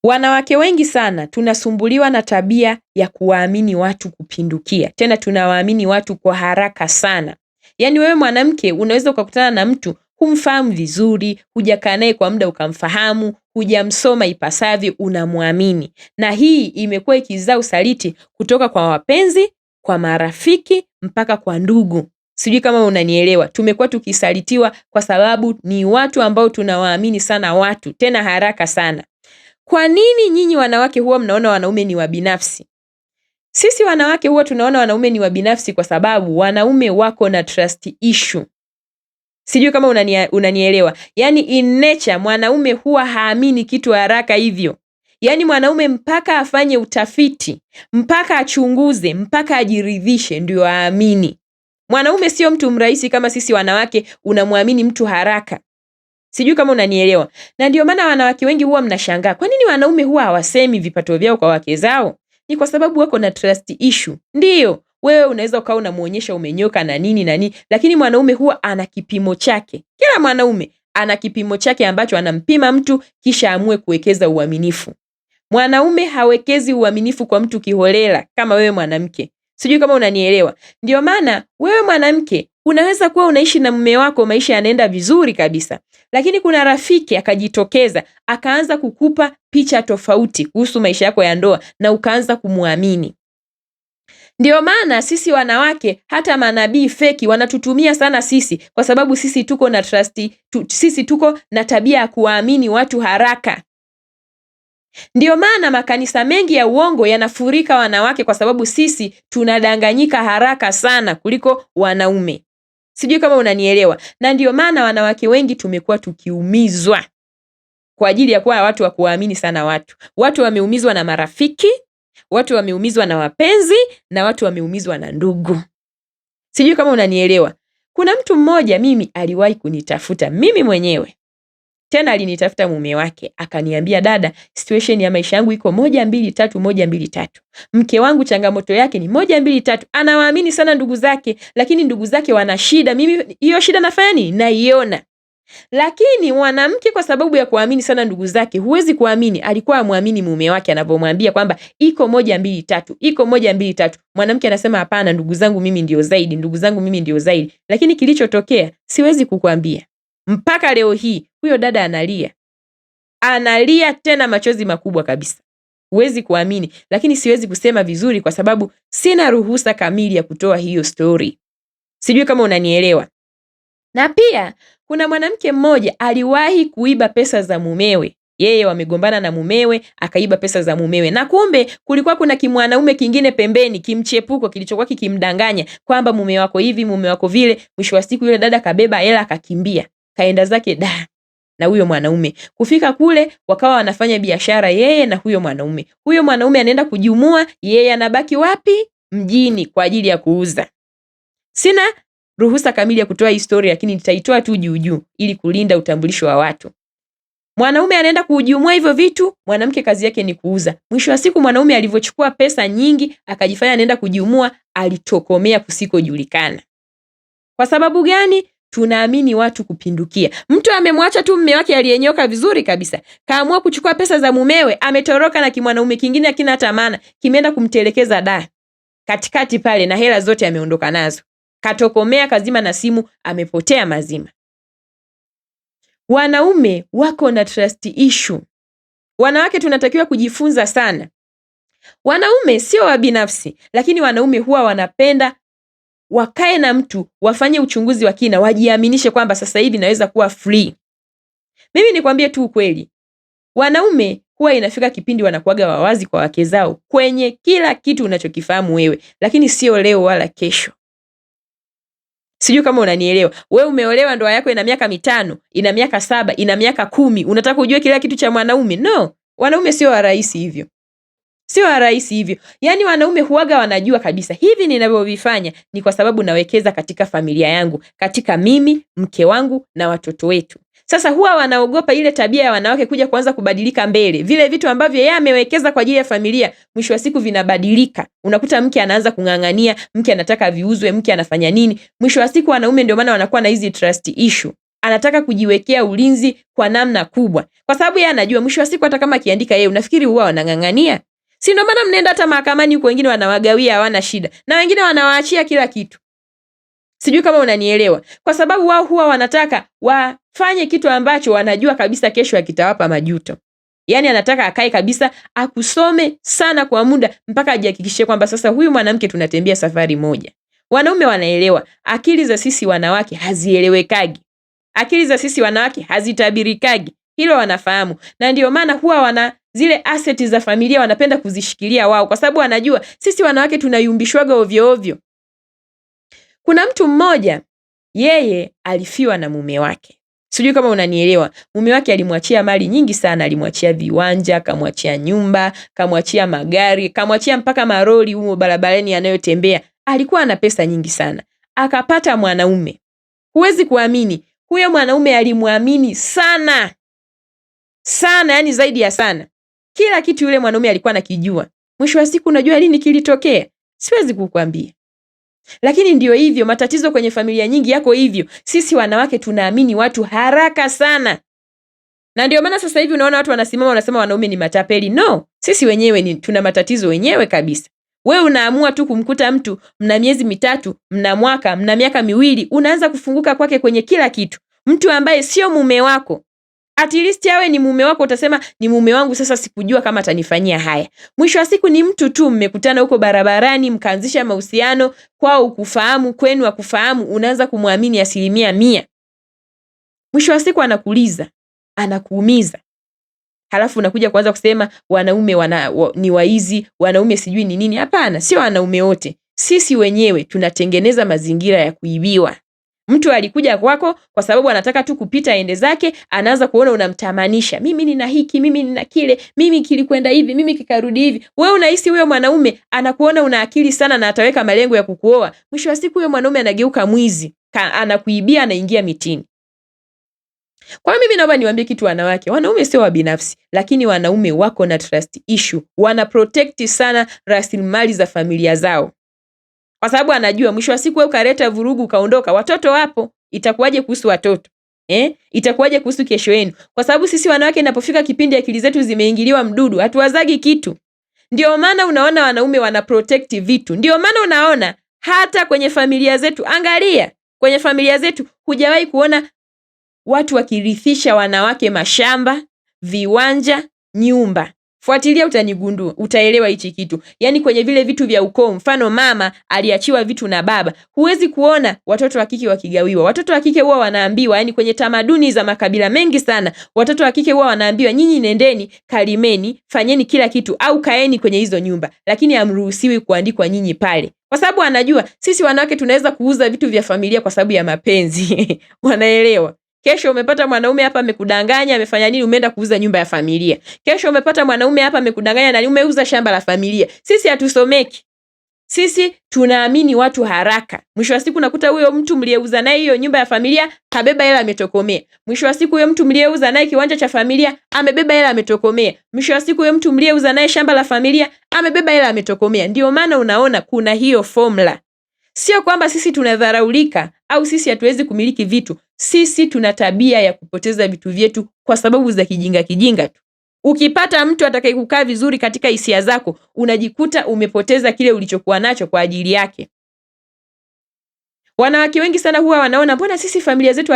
Wanawake wengi sana tunasumbuliwa na tabia ya kuwaamini watu kupindukia. Tena tunawaamini watu kwa haraka sana. Yaani wewe mwanamke unaweza ukakutana na mtu humfahamu vizuri, hujakaa naye kwa muda ukamfahamu, hujamsoma ipasavyo, unamwamini. Na hii imekuwa ikizaa usaliti kutoka kwa wapenzi, kwa marafiki, mpaka kwa ndugu. Sijui kama unanielewa. Tumekuwa tukisalitiwa kwa sababu ni watu ambao tunawaamini sana watu, tena haraka sana. Kwa nini nyinyi wanawake huwa mnaona wanaume ni wabinafsi? Sisi wanawake huwa tunaona wanaume ni wabinafsi kwa sababu wanaume wako na trust issue. Sijui kama unanielewa. Yaani in nature mwanaume huwa haamini kitu haraka hivyo. Yaani mwanaume mpaka afanye utafiti, mpaka achunguze, mpaka ajiridhishe ndio aamini. Mwanaume sio mtu mrahisi kama sisi wanawake unamwamini mtu haraka. Sijui kama unanielewa. Na ndio maana wanawake wengi huwa mnashangaa. Kwa nini wanaume huwa hawasemi vipato vyao kwa wake zao? Ni kwa sababu wako na trust issue. Ndiyo, wewe unaweza ukawa unamuonyesha umenyoka na nini, lakini mwanaume huwa ana kipimo chake. Kila mwanaume ana kipimo chake ambacho anampima mtu kisha amue kuwekeza uaminifu. Mwanaume hawekezi uaminifu kwa mtu kiholela kama wewe mwanamke. Sijui kama unanielewa. Ndio maana wewe mwanamke unaweza kuwa unaishi na mume wako maisha yanaenda vizuri kabisa. Lakini kuna rafiki akajitokeza, akaanza kukupa picha tofauti kuhusu maisha yako ya ndoa na ukaanza kumuamini. Ndio maana sisi wanawake hata manabii feki wanatutumia sana sisi kwa sababu sisi tuko na sisi tuko na tabia ya kuwaamini watu haraka. Ndio maana makanisa mengi ya uongo yanafurika wanawake kwa sababu sisi tunadanganyika haraka sana kuliko wanaume. Sijui kama unanielewa. Na ndio maana wanawake wengi tumekuwa tukiumizwa kwa ajili ya kuwa watu wa kuwaamini sana watu. Watu wameumizwa na marafiki, watu wameumizwa na wapenzi, na watu wameumizwa na ndugu. Sijui kama unanielewa. Kuna mtu mmoja mimi aliwahi kunitafuta mimi mwenyewe. Tena alinitafuta mume wake, akaniambia dada, situation ya maisha yangu iko 1 2 3 1 2 3. Mke wangu changamoto yake ni 1 2 3. Anawaamini sana ndugu zake, lakini ndugu zake wana shida. Mimi hiyo shida nafanya nini? Naiona. Lakini mwanamke kwa sababu ya kuamini sana ndugu zake, huwezi kuamini. Alikuwa amwamini mume wake anapomwambia kwamba iko 1 2 3, iko 1 2 3. Mwanamke anasema hapana, ndugu zangu mimi ndio zaidi, ndugu zangu mimi ndio zaidi. Lakini kilichotokea siwezi kukuambia. Mpaka leo hii huyo dada analia. Analia tena machozi makubwa kabisa. Huwezi kuamini, lakini siwezi kusema vizuri kwa sababu sina ruhusa kamili ya kutoa hiyo story. Sijui kama unanielewa. Na pia kuna mwanamke mmoja aliwahi kuiba pesa za mumewe. Yeye wamegombana na mumewe, akaiba pesa za mumewe. Na kumbe kulikuwa kuna kimwanaume kingine pembeni, kimchepuko kilichokuwa kikimdanganya kwamba mume wako hivi, mume wako vile. Mwisho wa siku yule dada kabeba hela akakimbia. Kaenda zake na huyo mwanaume. Kufika kule wakawa wanafanya biashara yeye na huyo mwanaume. Huyo mwanaume anaenda kujumua, yeye anabaki wapi? Mjini kwa ajili ya kuuza. Sina ruhusa kamili ya kutoa historia lakini nitaitoa tu juu ili kulinda utambulisho wa watu. Mwanaume anaenda kujumua hivyo vitu, mwanamke kazi yake ni kuuza. Mwisho wa siku mwanaume alivyochukua pesa nyingi akajifanya anaenda kujumua, alitokomea kusikojulikana. Kwa sababu gani? Tunaamini watu kupindukia. Mtu amemwacha tu mume wake aliyenyoka vizuri kabisa, kaamua kuchukua pesa za mumewe, ametoroka na kimwanaume kingine akina hata maana, kimeenda kumtelekeza katikati pale na hela zote ameondoka nazo. Katokomea kazima na simu, amepotea mazima. Wanaume wako na trust issue. Wanawake tunatakiwa kujifunza sana. Wanaume sio wabinafsi, lakini wanaume huwa wanapenda wakae na mtu, wafanye uchunguzi wa kina, wajiaminishe kwamba sasa hivi naweza kuwa free. Mimi nikwambie tu ukweli. Wanaume huwa inafika kipindi wanakuaga wawazi kwa wake zao kwenye kila kitu unachokifahamu wewe, lakini sio leo wala kesho. Sijui kama unanielewa. Wewe umeolewa, ndoa yako ina miaka 5, ina miaka 7, ina miaka 10. Unataka ujue kila kitu cha mwanaume? No. Wanaume sio warahisi hivyo. Sio rahisi hivyo. Yaani wanaume huaga wanajua kabisa hivi ninavyovifanya ni kwa sababu nawekeza katika familia yangu, katika mimi, mke wangu na watoto wetu. Sasa huwa wanaogopa ile tabia ya wanawake kuja kuanza kubadilika mbele. Vile vitu ambavyo yeye amewekeza kwa ajili ya familia, mwisho wa siku vinabadilika. Unakuta mke anaanza kung'ang'ania, mke anataka viuzwe, mke anafanya nini? Mwisho wa siku wanaume ndio maana wanakuwa na hizi trust issue. anataka kujiwekea ulinzi kwa namna kubwa, kwa sababu yeye anajua mwisho wa siku hata kama akiandika yeye, unafikiri huwa wanang'ang'ania? Si ndio maana mnaenda hata mahakamani huko, wengine wanawagawia, hawana shida, na wengine wanawaachia kila kitu. Sijui kama unanielewa, kwa sababu wao huwa wanataka wafanye kitu ambacho wanajua kabisa kesho akitawapa majuto. Yaani anataka akae kabisa akusome sana kwa muda mpaka ajihakikishie kwamba sasa huyu mwanamke tunatembea safari moja. Wanaume wanaelewa, akili za sisi wanawake hazielewekagi. Akili za sisi wanawake hazitabirikagi. Hilo wanafahamu. Na ndio maana huwa wana zile asset za familia wanapenda kuzishikilia wao, kwa sababu wanajua sisi wanawake tunayumbishwaga ovyo ovyo. Kuna mtu mmoja, yeye alifiwa na mume wake. Sijui kama unanielewa. Mume wake alimwachia mali nyingi sana, alimwachia viwanja, kamwachia nyumba, kamwachia magari, kamwachia mpaka maroli humo barabarani yanayotembea. Alikuwa ana pesa nyingi sana. Akapata mwanaume. Huwezi kuamini, huyo mwanaume alimwamini sana. Sana, yani zaidi ya sana. Kila kitu yule mwanaume alikuwa anakijua. Mwisho wa siku unajua lini kilitokea? Siwezi kukuambia. Lakini ndio hivyo, matatizo kwenye familia nyingi yako hivyo. Sisi wanawake tunaamini watu haraka sana. Na ndio maana sasa hivi unaona watu wanasimama wanasema wanaume ni matapeli. No, sisi wenyewe tuna matatizo wenyewe kabisa. Wewe unaamua tu kumkuta mtu, mna miezi mitatu, mna mwaka, mna miaka miwili, unaanza kufunguka kwake kwenye kila kitu. Mtu ambaye sio mume wako. At least yawe ni mume wako, utasema ni mume wangu, sasa sikujua kama atanifanyia haya. Mwisho wa siku ni mtu tu, mmekutana huko barabarani, mkaanzisha mahusiano, kwao ukufahamu, kwenu akufahamu, unaanza kumwamini 100%. Mwisho wa siku anakuuliza, anakuumiza. Halafu unakuja kuanza kusema wanaume ni waizi, wanaume sijui ni nini. Hapana, sio wanaume wote. Sisi wenyewe tunatengeneza mazingira ya kuibiwa. Mtu alikuja kwako kwa sababu anataka tu kupita ende zake, anaanza kuona unamtamanisha. Mimi nina hiki, mimi nina kile, mimi kilikwenda hivi, mimi kikarudi hivi. Wewe unahisi huyo mwanaume anakuona una akili sana na ataweka malengo ya kukuoa. Mwisho wa siku huyo mwanaume anageuka mwizi, anakuibia, anaingia mitini. Kwa hiyo mimi naomba niwaambie kitu wanawake, wanaume sio wa binafsi, lakini wanaume wako na trust issue. Wana protect sana rasilimali za familia zao. Kwa sababu anajua mwisho wa siku wewe ukaleta vurugu ukaondoka, watoto wapo, itakuwaje kuhusu watoto? Itakuwaje kuhusu kesho yenu? Kwa sababu sisi wanawake inapofika kipindi akili zetu zimeingiliwa mdudu, hatuwazagi kitu. Ndio maana unaona wanaume wana protect vitu. Ndio maana unaona hata kwenye familia zetu, angalia, kwenye familia zetu hujawahi kuona watu wakirithisha wanawake mashamba, viwanja, nyumba. Fuatilia utanigundua, utaelewa hichi kitu. Yaani kwenye vile vitu vya ukoo, mfano mama aliachiwa vitu na baba, huwezi kuona watoto wa kike wakigawiwa. Watoto wa kike huwa wanaambiwa, yani kwenye tamaduni za makabila mengi sana, watoto wa kike huwa wanaambiwa nyinyi nendeni, kalimeni, fanyeni kila kitu au kaeni kwenye hizo nyumba, lakini hamruhusiwi kuandikwa nyinyi pale. Kwa sababu anajua sisi wanawake tunaweza kuuza vitu vya familia kwa sababu ya mapenzi. Wanaelewa. Kesho umepata mwanaume hapa amekudanganya, amefanya nini, umeenda kuuza nyumba ya familia. Kesho umepata mwanaume hapa amekudanganya na umeuza shamba la familia. Sisi hatusomeki. Sisi tunaamini watu haraka. Mwisho wa siku nakuta huyo mtu mliyeuza naye hiyo nyumba ya familia kabeba hela ametokomea. Mwisho wa siku huyo mtu mliyeuza naye kiwanja cha familia amebeba hela ametokomea. Mwisho wa siku huyo mtu mliyeuza naye shamba la familia amebeba hela ametokomea. Ndio maana unaona kuna hiyo formula. Sio kwamba sisi tunadharaulika au sisi hatuwezi kumiliki vitu. Sisi tuna tabia ya kupoteza vitu vyetu kwa sababu za kijinga tu. Ukipata mtu atakayekukaa vizuri katika hisia zako, unajikuta umepoteza kile ulichokuwa nacho kwa ajili yake. Wanawake wengi sana huwa wanaona mbona sisi familia zetu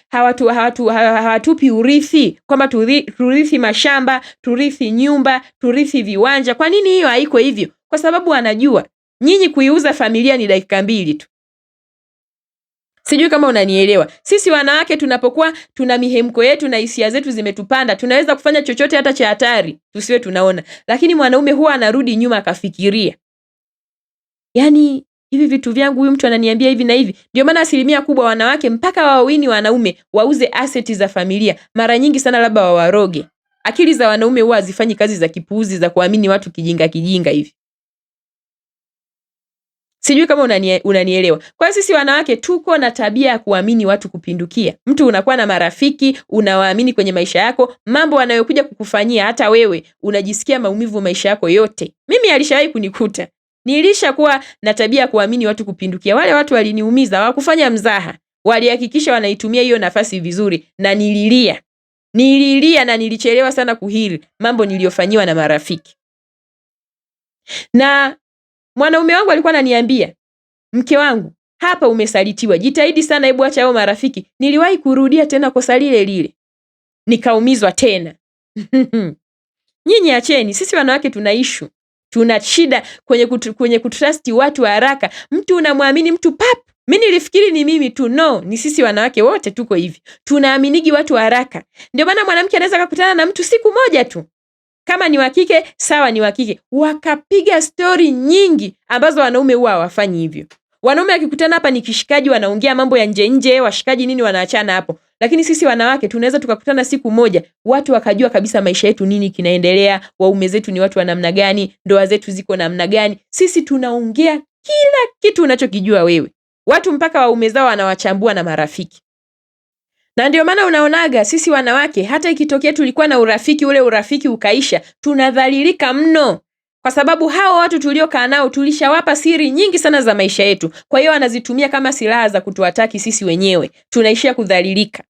hawatupi urithi, kwamba turithi mashamba, turithi nyumba, turithi viwanja. Kwa nini hiyo haiko hivyo? Kwa sababu anajua nyinyi kuiuza familia ni dakika 2 tu. Sijui kama unanielewa. Sisi wanawake tunapokuwa tuna mihemko yetu na hisia zetu zimetupanda, tunaweza kufanya chochote hata cha hatari, tusiwe tunaona. Lakini mwanaume huwa anarudi nyuma akafikiria. Yaani hivi vitu vyangu huyu mtu ananiambia hivi na hivi. Ndio maana 1% kubwa wanawake mpaka wawini wanaume wauze asset za familia. Mara nyingi sana labda wawaroge. Akili za wanaume huwa hazifanyi kazi za kipuuzi za kuamini watu kijinga hivi. Sijui kama unanielewa. Kwa sisi wanawake tuko na tabia ya kuamini watu kupindukia. Mtu unakuwa na marafiki, unawaamini kwenye maisha yako, mambo anayokuja kukufanyia hata wewe unajisikia maumivu maisha yako yote. Mimi alishawahi kunikuta. Nilishakuwa na tabia ya kuamini watu kupindukia. Wale watu waliniumiza, hawakufanya mzaha. walihakikisha wanaitumia hiyo nafasi vizuri, na nililia na nilichelewa sana kuhili mambo niliyofanyiwa na marafiki. Na mwanaume wangu alikuwa ananiambia, mke wangu, hapa umesalitiwa, jitahidi sana, hebu acha hao marafiki. Niliwahi kurudia tena kosa lile lile, nikaumizwa tena. Nyinyi acheni, sisi wanawake tuna shida kwenye kutrust watu haraka. Mtu unamwamini mtu pap, mimi nilifikiri ni mimi tu. No, ni sisi wanawake wote tuko hivi, tunaaminigi watu haraka. Ndio maana mwanamke anaweza kukutana na mtu siku moja tu, kama ni wa kike sawa, ni wa kike, wakapiga story nyingi ambazo wanaume huwa hawafanyi hivyo. Wanaume akikutana hapa ni kishikaji, wanaongea mambo ya nje, washikaji nini, wanaachana hapo. Lakini sisi wanawake tunaweza tukakutana siku moja, watu wakajua kabisa maisha yetu nini kinaendelea, waume zetu ni watu wa namna gani, ndoa zetu ziko namna gani. Sisi tunaongea kila kitu unachokijua wewe. Watu mpaka waume zao wanawachambua na marafiki. Na ndio maana unaonaga sisi wanawake, hata ikitokea tulikuwa na urafiki, ule urafiki ukaisha, tunadhalilika mno. Kwa sababu hao watu tuliokaa nao tulishawapa siri nyingi sana za maisha yetu. Kwa hiyo wanazitumia kama silaha za kutuataki sisi wenyewe. Tunaishia kudhalilika.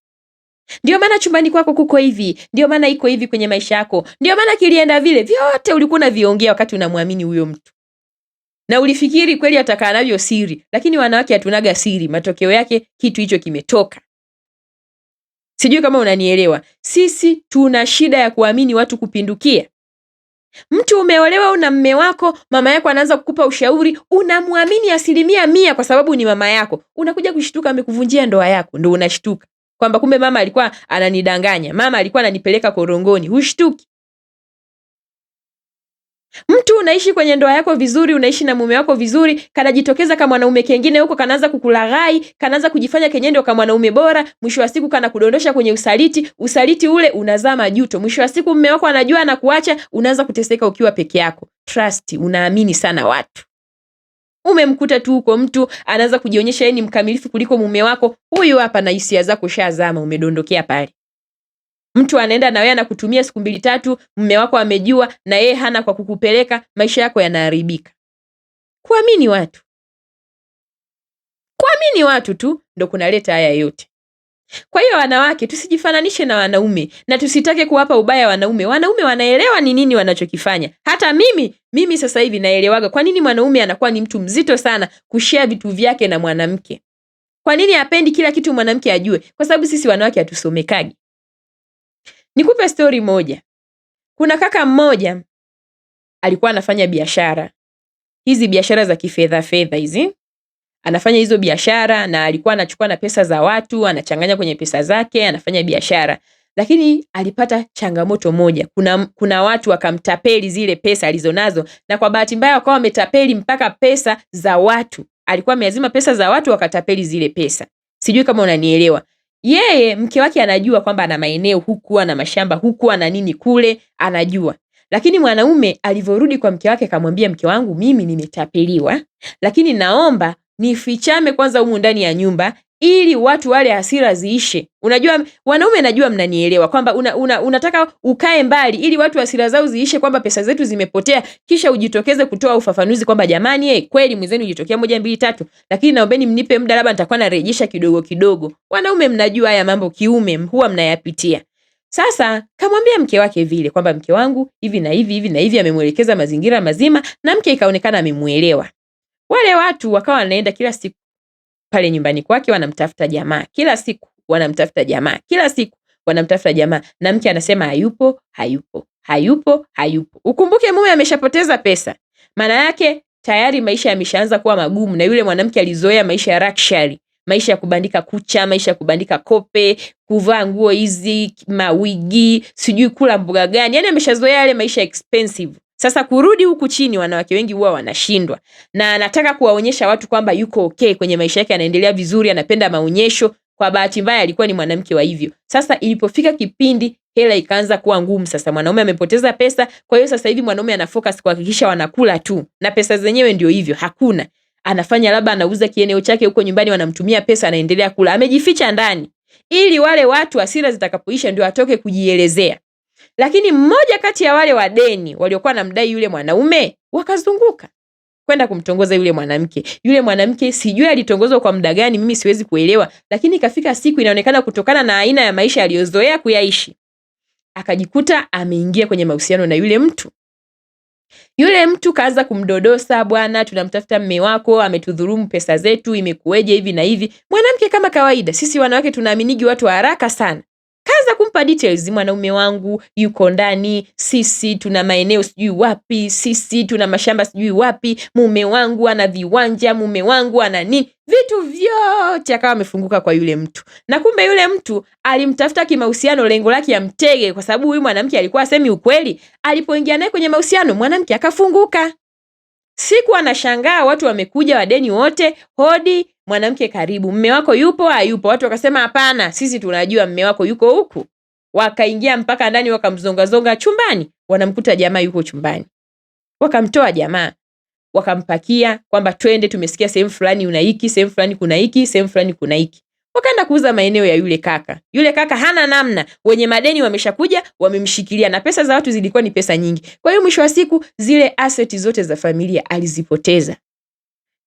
Ndio maana chumbani kwako kuko hivi, ndio maana iko hivi kwenye maisha yako, ndio maana kilienda vile, vyote ulikuwa unaviongea wakati unamwamini huyo mtu. Na ulifikiri kweli atakaa navyo siri, lakini wanawake hatunaga siri, matokeo yake kitu hicho kimetoka. Sijui kama unanielewa. Sisi tuna shida ya kuamini watu kupindukia. Mtu umeolewa, una mume wako, mama yako anaanza kukupa ushauri, unamwamini 100% kwa sababu ni mama yako. Unakuja kushtuka amekuvunjia ndoa yako, ndio unashtuka kwamba kumbe mama alikuwa ananidanganya, mama alikuwa ananipeleka korongoni. Hushtuki. Mtu unaishi kwenye ndoa yako vizuri, unaishi na mume wako vizuri, kanajitokeza kama mwanaume kengine huko, kanaanza kukulaghai, kanaanza kujifanya kenyendo kama mwanaume bora, mwisho wa siku kana kudondosha kwenye usaliti ule unazaa majuto. Mwisho wa siku mume wako anajua na kuacha, unaanza kuteseka ukiwa peke yako. Trust, unaamini sana watu. Umemkuta tu huko mtu anaanza kujionyesha yeye ni mkamilifu kuliko mume wako, huyu hapa na hisia zako shazama, umedondokea pale. Mtu anaenda na wewe anakutumia siku 2-3, mume wako amejua na yeye hana kwa kukupeleka, maisha yako yanaharibika. Kuamini watu tu ndo kunaleta haya yote. Kwa hiyo wanawake, tusijifananishe na wanaume na tusitake kuwapa ubaya wanaume. Wanaume wanaelewa ni nini wanachokifanya. Hata mimi sasa hivi naelewaga kwa nini mwanaume anakuwa ni mtu mzito sana kushare vitu vyake na mwanamke. Kwa nini hapendi kila kitu mwanamke ajue? Kwa sababu sisi wanawake hatusomekagi. Nikupe story moja. Kuna kaka mmoja alikuwa anafanya biashara. Hizi biashara za kifedha hizi. Anafanya hizo biashara na alikuwa anachukua na pesa za watu, anachanganya kwenye pesa zake, anafanya biashara. Lakini alipata changamoto moja. Kuna watu wakamtapeli zile pesa alizonazo, na kwa bahati mbaya wakawa wametapeli mpaka pesa za watu. Alikuwa ameazima pesa za watu, wakatapeli zile pesa. Sijui kama unanielewa. Yeye mke wake anajua kwamba ana maeneo huku, ana mashamba huku, ana nini kule, anajua. Lakini mwanaume alivyorudi kwa mke wake akamwambia, mke wangu, mimi nimetapeliwa, lakini naomba nifichame kwanza humu ndani ya nyumba ili watu wale hasira ziishe. Unajua wanaume, najua mnanielewa kwamba unataka ukae mbali ili watu hasira zao ziishe, kwamba pesa zetu zimepotea, kisha ujitokeze kutoa ufafanuzi kwamba jamani, kweli mwenzenu ujitokea 1 2 3, lakini naombeni mnipe muda, labda nitakuwa narejesha kidogo kidogo. Wanaume mnajua haya mambo kiume huwa mnayapitia. Sasa kamwambia mke wake vile kwamba mke wangu hivi na hivi, amemuelekeza mazingira mazima, na mke ikaonekana amemuelewa. Wale watu wakawa wanaenda kila siku pale nyumbani kwake, wanamtafuta jamaa. Kila siku wanamtafuta jamaa. Na mke anasema hayupo. Ukumbuke mume ameshapoteza pesa. Maana yake tayari maisha yameshaanza kuwa magumu, na yule mwanamke alizoea maisha ya luxury, maisha ya kubandika kucha, maisha ya kubandika kope, kuvaa nguo hizi, mawigi, sijui kula mboga gani. Yaani ameshazoea yale maisha expensive. Sasa kurudi huku chini, wanawake wengi huwa wanashindwa, na anataka kuwaonyesha watu kwamba yuko okay kwenye maisha yake, anaendelea vizuri, anapenda maonyesho. Kwa bahati mbaya alikuwa ni mwanamke wa hivyo. Sasa ilipofika kipindi hela ikaanza kuwa ngumu, sasa mwanaume amepoteza pesa. Kwa hiyo sasa hivi mwanaume ana focus kuhakikisha wanakula tu, na pesa zenyewe ndio hivyo hakuna. Anafanya labda anauza kieneo chake huko nyumbani, wanamtumia pesa, anaendelea kula, amejificha ndani ili wale watu hasira zitakapoisha ndio atoke kujielezea. Lakini mmoja kati ya wale wadeni waliokuwa namdai yule mwanaume wakazunguka. kwenda kumtongoza yule mwanamke. Yule mwanamke sijui alitongozwa kwa muda gani, mimi siwezi kuelewa, lakini ikafika siku inaonekana kutokana na aina ya maisha aliyozoea kuyaishi, akajikuta ameingia kwenye mahusiano na yule mtu. Yule mtu kaanza kumdodosa, bwana, tunamtafuta mume wako, ametudhulumu pesa zetu, imekueje hivi na hivi. Mwanamke kama kawaida, sisi wanawake tunaaminigi watu wa haraka sana. Kaanza kumpa details, mwanaume wangu yuko ndani, sisi tuna maeneo sijui wapi, sisi tuna mashamba sijui wapi, mume wangu ana viwanja, mume wangu ana nini, vitu vyote akawa amefunguka kwa yule mtu. Na kumbe yule mtu alimtafuta kimahusiano, lengo lake amtege, kwa sababu huyu mwanamke alikuwa asemi ukweli. Alipoingia naye kwenye mahusiano, mwanamke akafunguka. Siku anashangaa, watu wamekuja, wadeni wote, hodi, mwanamke karibu, mume wako yupo? Hayupo. Watu wakasema hapana, sisi tunajua mume wako yuko huku. Wakaingia mpaka ndani, wakamzongazonga chumbani, wanamkuta jamaa yuko chumbani. Wakamtoa jamaa, wakampakia kwamba twende, tumesikia sehemu fulani una hiki, sehemu fulani kuna hiki, sehemu fulani kuna hiki. Wakaenda kuuza maeneo ya yule kaka. Yule kaka hana namna, wenye madeni wameshakuja, wamemshikilia, na pesa za watu zilikuwa ni pesa nyingi. Kwa hiyo mwisho wa siku zile asset zote za familia alizipoteza.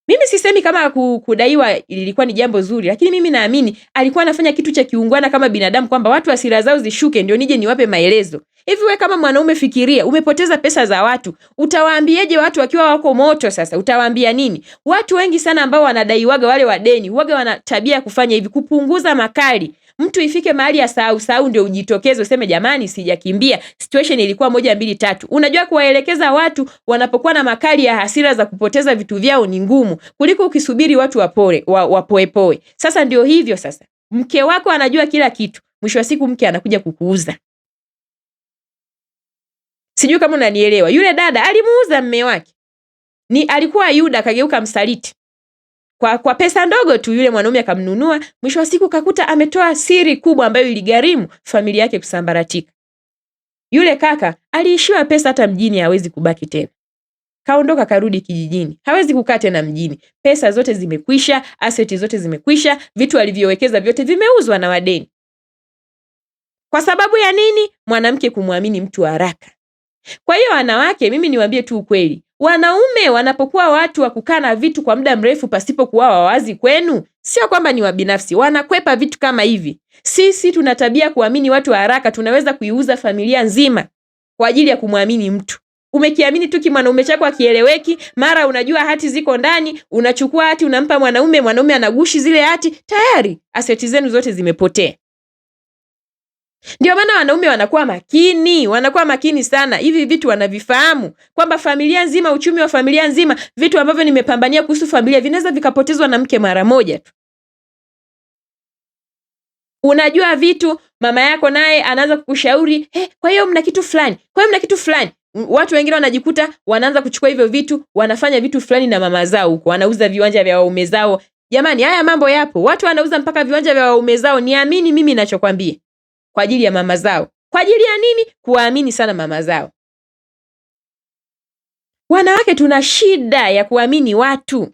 Mimi sisemi kama kudaiwa ilikuwa ni jambo zuri, lakini mimi naamini alikuwa anafanya kitu cha kiungwana kama binadamu, kwamba watu hasira zao zishuke ndio nije niwape maelezo. Hivi wewe kama mwanaume fikiria, umepoteza pesa za watu, utawaambieje watu wakiwa wako moto sasa? Utawaambia nini? Watu wengi sana ambao wanadaiwaga wale wadeni, huaga wana tabia ya kufanya hivi, kupunguza makali. Mtu ifike mahali ya sahau ndio ujitokeze useme jamani, sijakimbia, situation ilikuwa 1 2 3. Unajua kuwaelekeza watu wanapokuwa na makali ya hasira za kupoteza vitu vyao ni ngumu kuliko ukisubiri watu wapoepoe. Sasa ndio hivyo sasa. Mke wako anajua kila kitu, mwisho wa siku mke anakuja kukuuza. Sijui kama unanielewa. Yule dada alimuuza mume wake. Alikuwa Yuda kageuka msaliti. Kwa pesa ndogo tu yule mwanaume akamnunua, mwisho wa siku kakuta ametoa siri kubwa ambayo iligharimu familia yake kusambaratika. Yule kaka aliishiwa pesa, hata mjini hawezi kubaki tena. Kaondoka karudi kijijini. Hawezi kukaa tena mjini. Pesa zote zimekwisha, asset zote zimekwisha, vitu alivyowekeza vyote vimeuzwa na wadeni. Kwa sababu ya nini? Mwanamke kumwamini mtu haraka. Kwa hiyo wanawake, mimi niwaambie tu ukweli. Wanaume wanapokuwa watu wa kukaa na vitu kwa muda mrefu pasipo kuwa wawazi kwenu, sio kwamba ni wabinafsi, wanakwepa vitu kama hivi. Sisi tuna tabia kuamini watu haraka, tunaweza kuiuza familia nzima kwa ajili ya kumwamini mtu. Umekiamini tu kimwanaume chako akieleweki, mara unajua hati ziko ndani, unachukua hati unampa mwanaume anagushi zile hati, tayari aseti zenu zote zimepotea. Ndio maana wanaume wanakuwa makini sana. Hivi vitu wanavifahamu kwamba familia nzima, uchumi wa familia nzima, vitu ambavyo nimepambania kuhusu familia vinaweza vikapotezwa na mke mara moja tu. Unajua vitu, mama yako naye anaanza kukushauri, kwa hiyo mna kitu fulani, kwa hiyo mna kitu fulani. Watu wengine wanajikuta wanaanza kuchukua hivyo vitu, wanafanya vitu fulani na mama zao huko, wanauza viwanja vya waume zao. Jamani, haya mambo yapo. Watu wanauza mpaka viwanja vya waume zao, niamini mimi ninachokwambia. Kwa ajili ya mama zao. Kwa ajili ya nini? Kuamini sana mama zao. Wanawake tuna shida ya kuamini watu.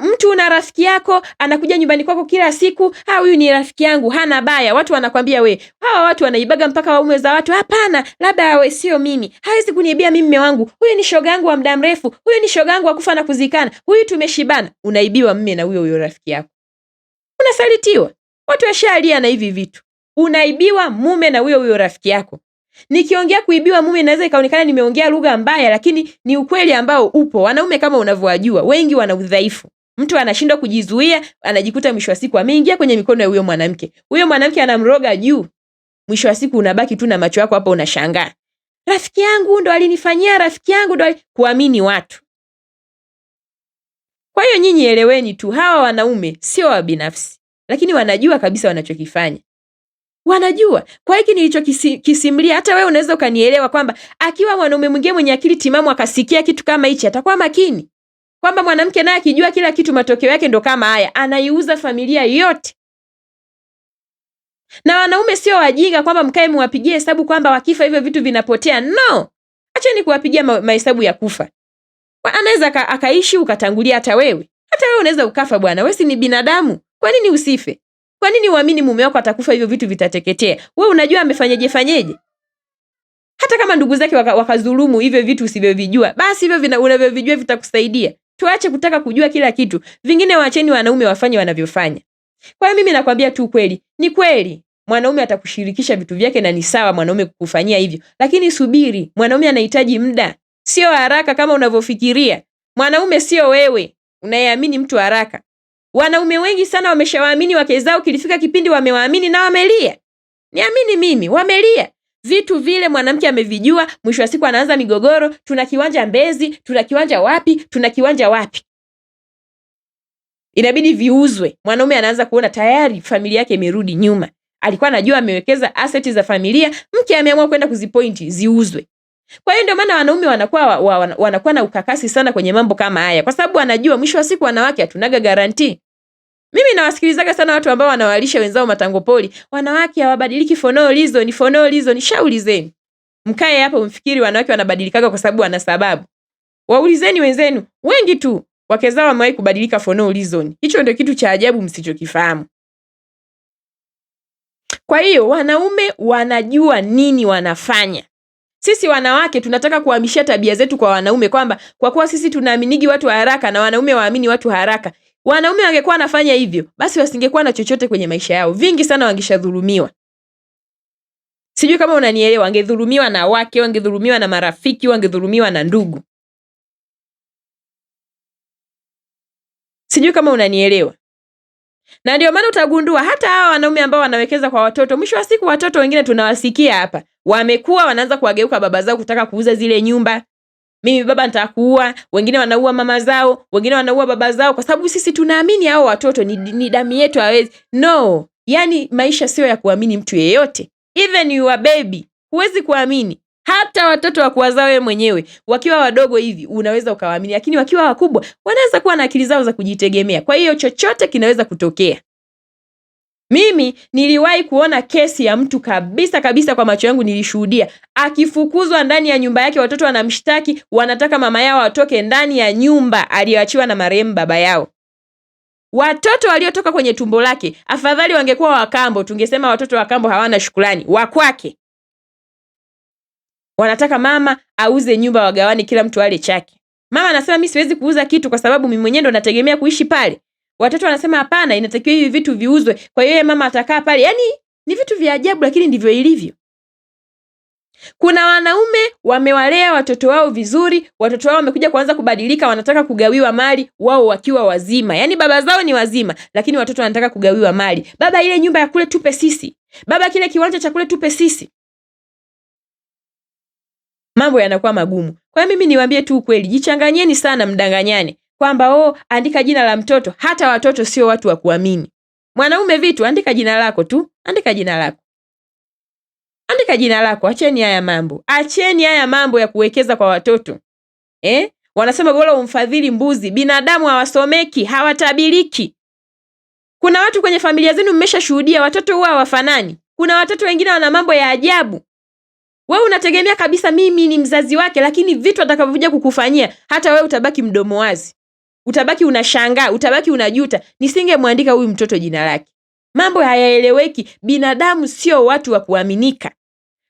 Mtu una rafiki yako, anakuja nyumbani kwako kila siku, huyu ni rafiki yangu, hana baya. Watu wanakwambia hawa watu wanaibaga mpaka waume za watu. Hapana, labda sio mimi. Hawezi kuniibia mimi mume wangu. Huyu ni shoga yangu wa muda mrefu. Huyu ni shoga yangu wa kufa na kuzikana. Huyu tumeshibana. Unaibiwa mume na huyo rafiki yako. Unasalitiwa. Watu washalia na hivi vitu. Unaibiwa mume na huyo rafiki yako. Nikiongea kuibiwa mume inaweza ikaonekana nimeongea lugha mbaya, lakini ni ukweli ambao upo. Wanaume kama unavyowajua, wengi wana udhaifu. Mtu anashindwa kujizuia, anajikuta mwisho wa siku ameingia kwenye mikono ya huyo mwanamke. Huyo mwanamke anamroga juu. Mwisho wa siku unabaki tu na macho yako hapo unashangaa. Rafiki yangu ndo alinifanyia, rafiki yangu ndo kuamini watu. Kwa hiyo nyinyi eleweni tu, hawa wanaume sio wa binafsi, lakini wanajua kabisa wanachokifanya. Wanajua. Kwa hiki nilichokisimulia, hata wewe unaweza ukanielewa kwamba akiwa mwanaume mwingine mwenye akili timamu akasikia kitu kama hichi atakuwa makini. Kwamba mwanamke naye akijua kila kitu matokeo yake ndo kama haya, anaiuza familia yote. Na wanaume sio wajinga kwamba mkae muwapigie hesabu kwamba wakifa hivyo vitu vinapotea. No. Acheni kuwapigia mahesabu ya kufa. Anaweza akaishi ukatangulia hata wewe. Hata wewe unaweza ukafa bwana. Wewe si ni binadamu. Kwa nini usife? Kwa nini uamini mume wako atakufa hivyo vitu vitateketea? Wewe unajua amefanyeje? Hata kama kama ndugu zake wakadhulumu hivyo vitu usivyovijua, basi hivyo unavyovijua vitakusaidia. Tuache kutaka kujua kila kitu. Vingine waacheni wanaume wafanye wanavyofanya. Kwa hiyo mimi nakwambia tu kweli, ni kweli mwanaume atakushirikisha vitu vyake na ni sawa mwanaume kukufanyia hivyo. Lakini subiri, mwanaume anahitaji muda, sio haraka kama unavyofikiria. Mwanaume sio wewe unayeamini mtu haraka. Wanaume wengi sana wameshawaamini wake zao, kilifika kipindi wamewaamini na wamelia. Niamini mimi, wamelia. Vitu vile mwanamke amevijua, mwisho wa siku anaanza migogoro, tuna kiwanja Mbezi, tuna kiwanja wapi, tuna kiwanja wapi. Inabidi viuzwe. Mwanaume anaanza kuona tayari familia yake imerudi nyuma. Alikuwa anajua amewekeza asset za familia, mke ameamua kwenda kuzipointi ziuzwe. Kwa hiyo ndio maana wanaume wanakuwa na ukakasi sana kwenye mambo kama haya, kwa sababu anajua mwisho wa siku wanawake hatunaga guarantee. Mimi nawasikilizaga sana watu ambao wanawalisha wenzao matangopoli. Wanawake hawabadiliki for no reason. Shaulizeni. Mkae hapo mfikiri wanawake wanabadilikaga kwa sababu wana sababu. Waulizeni wenzenu, wengi tu wake zao wamewahi kubadilika for no reason. Hicho ndio kitu cha ajabu msichokifahamu. Kwa hiyo wanaume wanajua nini wanafanya. Sisi wanawake tunataka kuhamishia tabia zetu kwa wanaume, kwamba kwa kuwa sisi tunaaminigi watu haraka na wanaume waamini watu haraka. Wanaume wangekuwa wanafanya hivyo, basi wasingekuwa na chochote kwenye maisha yao. Vingi sana wangeshadhulumiwa. Sijui kama unanielewa, wangedhulumiwa na wake, wangedhulumiwa na marafiki, wangedhulumiwa na ndugu. Sijui kama unanielewa. Na ndio maana utagundua hata hawa wanaume ambao wanawekeza kwa watoto, mwisho wa siku watoto wengine tunawasikia hapa, wamekuwa wanaanza kuwageuka baba zao kutaka kuuza zile nyumba. Mimi baba nitakuua, wengine wanaua mama zao, wengine wanaua baba zao, kwa sababu sisi tunaamini hao watoto ni damu yetu hawezi. No, yani maisha sio ya kuamini mtu yeyote. Even your baby, huwezi kuamini. Hata watoto wa kuwazaa wewe mwenyewe, wakiwa wadogo hivi unaweza ukawaamini, lakini wakiwa wakubwa wanaweza kuwa na akili zao za kujitegemea. Kwa hiyo chochote kinaweza kutokea. Mimi niliwahi kuona kesi ya mtu kabisa kwa macho yangu, nilishuhudia akifukuzwa ndani ya nyumba yake, watoto wanamshtaki, wanataka mama yao watoke ndani ya nyumba aliyoachiwa na marehemu baba yao. Watoto waliotoka kwenye tumbo lake, afadhali wangekuwa wakambo, tungesema watoto wakambo hawana shukrani, wa kwake. Wanataka mama auze nyumba, wagawane, kila mtu ale chake. Mama anasema mimi siwezi kuuza kitu kwa sababu mimi mwenyewe ndo nategemea kuishi pale. Watoto wanasema hapana, inatakiwa hivi vitu viuzwe, kwa hiyo mama atakaa pale. Yaani ni vitu vya ajabu, lakini ndivyo ilivyo. Kuna wanaume wamewalea watoto wao vizuri, watoto wao wamekuja kuanza kubadilika, wanataka kugawiwa mali wao wakiwa wazima. Yaani baba zao ni wazima, lakini watoto wanataka kugawiwa mali. Baba, ile nyumba ya kule tupe sisi. Baba, kile kiwanja cha kule tupe sisi. Mambo yanakuwa magumu. Kwa hiyo mimi niwaambie tu ukweli, jichanganyeni sana, mdanganyane kwamba andika jina la mtoto. Hata watoto sio watu wa kuamini. Mwanaume vitu, andika jina lako tu, andika jina lako. Andika jina lako, acheni haya mambo. Acheni haya mambo ya kuwekeza kwa watoto. Wanasema bora umfadhili mbuzi, binadamu hawasomeki, hawatabiriki. Kuna watu kwenye familia zenu mmeshashuhudia watoto huwa hawafanani. Kuna watoto wengine wana mambo ya ajabu. Wewe unategemea kabisa mimi ni mzazi wake, lakini vitu atakavyokuja kukufanyia hata wewe utabaki mdomo wazi. Utabaki unashangaa, utabaki unajuta, nisingemwandika huyu mtoto jina lake. Mambo hayaeleweki, binadamu sio watu wa kuaminika.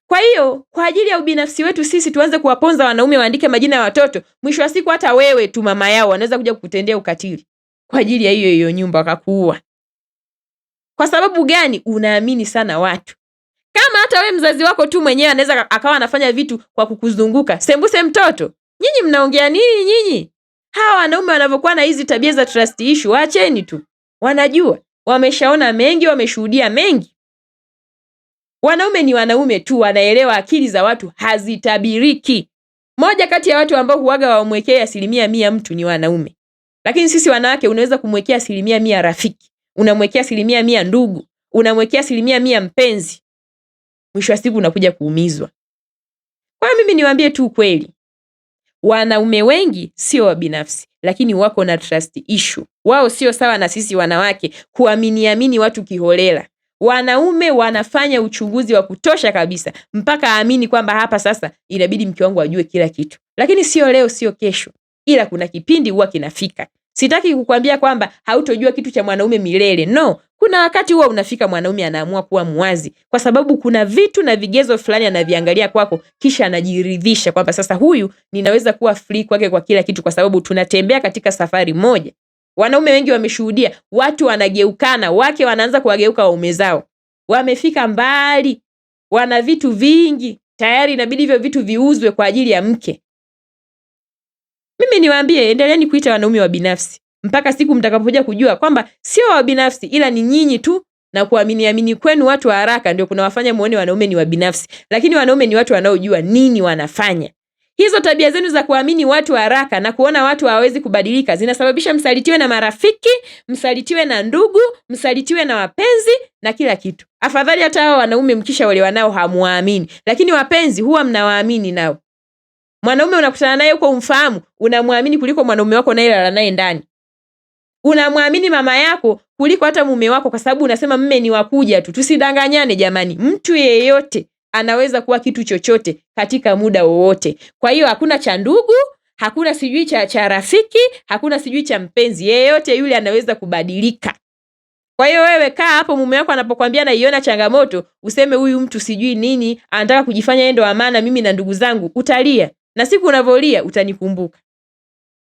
Kwa hiyo, kwa ajili ya ubinafsi wetu sisi tuanze kuwaponza wanaume waandike majina ya watoto, mwisho wa siku hata wewe tu mama yao wanaweza kuja kukutendea ukatili. Kwa ajili ya hiyo nyumba wakakuua. Kwa sababu gani? Unaamini sana watu. Kama hata we mzazi wako tu mwenyewe anaweza akawa anafanya vitu kwa kukuzunguka, sembuse mtoto. Nyinyi mnaongea nini nyinyi? Hawa wanaume wanavyokuwa na hizi tabia za trust issue, waacheni tu. Wanajua, wameshaona mengi, wameshuhudia mengi. Wanaume ni wanaume tu, wanaelewa akili za watu hazitabiriki. Moja kati ya watu ambao huaga wamwekea 100% mtu ni wanaume. Lakini sisi wanawake unaweza kumwekea 100% rafiki, unamwekea 100% ndugu, unamwekea 100% mpenzi. Mwisho wa siku unakuja kuumizwa. Kwa mimi niwaambie tu kweli, wanaume wengi sio wa binafsi, lakini wako na trust issue. Wao sio sawa na sisi wanawake kuamini watu kiholela. Wanaume wanafanya uchunguzi wa kutosha kabisa mpaka aamini kwamba hapa sasa inabidi mke wangu ajue kila kitu. Lakini sio leo, sio kesho, ila kuna kipindi huwa kinafika Sitaki kukwambia kwamba hautojua kitu cha mwanaume milele. No, kuna wakati huwa unafika mwanaume anaamua kuwa muwazi, kwa sababu kuna vitu na vigezo fulani anaviangalia kwako, kisha anajiridhisha kwamba sasa huyu ninaweza kuwa free kwake kwa kila kitu, kwa sababu tunatembea katika safari moja. Wanaume wengi wameshuhudia watu wanageukana, wake wanaanza kuwageuka waume zao. Wamefika mbali, wana vitu vingi, tayari inabidi hivyo vitu viuzwe kwa ajili ya mke. Mimi niwaambie, endeleeni kuita wanaume wa binafsi mpaka siku mtakapokuja kujua kwamba sio wa binafsi, ila ni nyinyi tu na kuamini kwenu watu wa haraka ndio kunawafanya muone wanaume ni wa binafsi, lakini wanaume ni watu wanaojua nini wanafanya. Hizo tabia zenu za kuamini watu wa haraka na kuona watu hawawezi kubadilika zinasababisha msalitiwe na marafiki, msalitiwe na ndugu, msalitiwe na wapenzi na kila kitu. Afadhali hata hao wanaume mkishaolewa nao hamuamini, lakini wapenzi huwa mnawaamini nao. Mwanaume unakutana naye huko umfahamu, unamwamini kuliko mwanaume wako naye lala naye ndani. Unamwamini mama yako kuliko hata mume wako, kwa sababu unasema mume ni wakuja tu. Tusidanganyane jamani, mtu yeyote anaweza kuwa kitu chochote katika muda wowote. Kwa hiyo hakuna cha ndugu, hakuna sijui cha rafiki, hakuna sijui cha mpenzi. Yeyote yule anaweza kubadilika. Kwa hiyo wewe kaa hapo, mume wako anapokuambia naiona changamoto, useme huyu mtu sijui nini, anataka kujifanya yeye ndo amana, mimi na ndugu zangu. Utalia, na siku unavolia utanikumbuka.